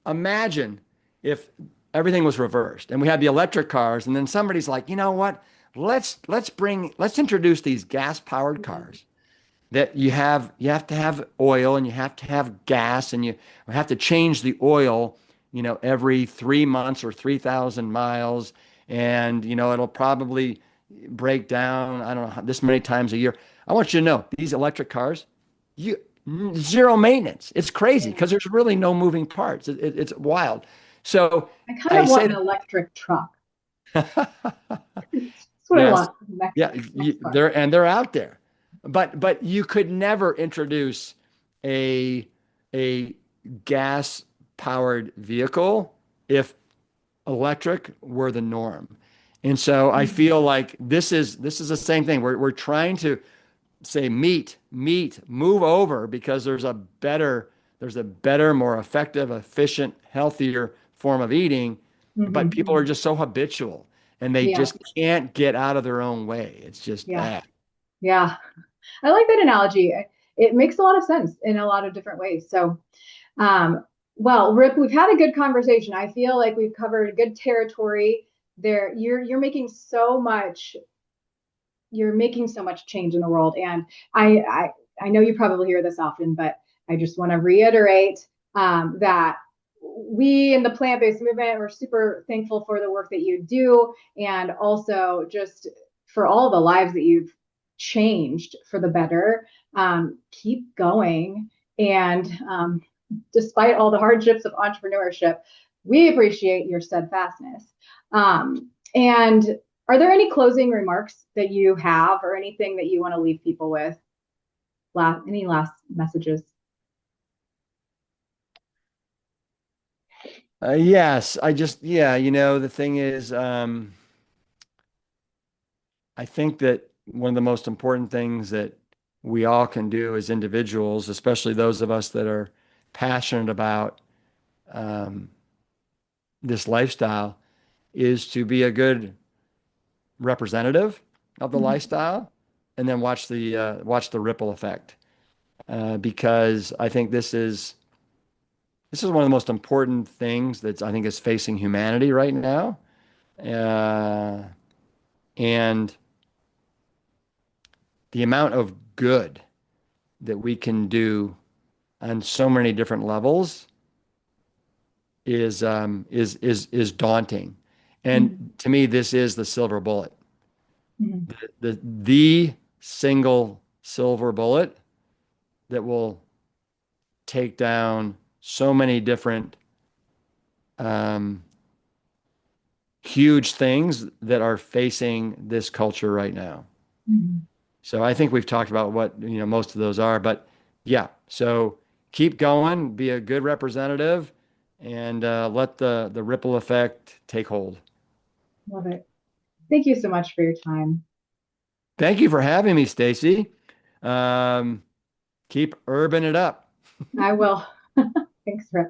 imagine if everything was reversed and we had the electric cars and then somebody's like, you know what? Let's introduce these gas powered Mhm. cars that you have to have oil and you have to have gas and you have to change the oil, every 3 months or 3,000 miles. And, it'll probably break down, I don't know, this many times a year. I want you to know these electric cars, you zero maintenance. It's crazy Yeah. because there's really no moving parts. It's wild. So I kind I of want say an electric truck. that. That's what I Yes. want next Yeah, next car. they're out there. But you could never introduce a a gas powered vehicle if electric were the norm. And so I Mhm. feel like this is the same thing. We're trying to say move over because there's a better, more effective, efficient, healthier form of eating, but Mhm. people are just so habitual and they Yeah. just can't get out of their own way. It's just Yeah. Yeah. I like that analogy. It makes a lot of sense in a lot of different ways. So, well, Rip, we've had a good conversation. I feel like we've covered good territory there. You're making so much. You're making so much change in the world, and I know you probably hear this often, but I just want to reiterate that we in the plant-based movement we're super thankful for the work that you do, and also just for all the lives that you've changed for the better. Keep going, and despite all the hardships of entrepreneurship, we appreciate your steadfastness. And are there any closing remarks that you have or anything that you want to leave people with? Any last messages? yes. Yeah, the thing is, I think that one of the most important things that we all can do as individuals, especially those of us that are passionate about um, this lifestyle, is to be a good representative of the Mhm. lifestyle and then watch the ripple effect. Because I think this is one of the most important things that I think is facing humanity right now. Uh, and the amount of good that we can do on so many different levels is daunting. Mhm. And to me, this is the silver bullet, Mhm. the single silver bullet that will take down so many different um, huge things that are facing this culture right now. Mhm. So I think we've talked about what, most of those are, but yeah. So keep going, be a good representative, and let the ripple effect take hold. Love it. Thank you so much for your time. Thank you for having me, Stacy. Um, keep urban it up. I will. Thanks, Rick.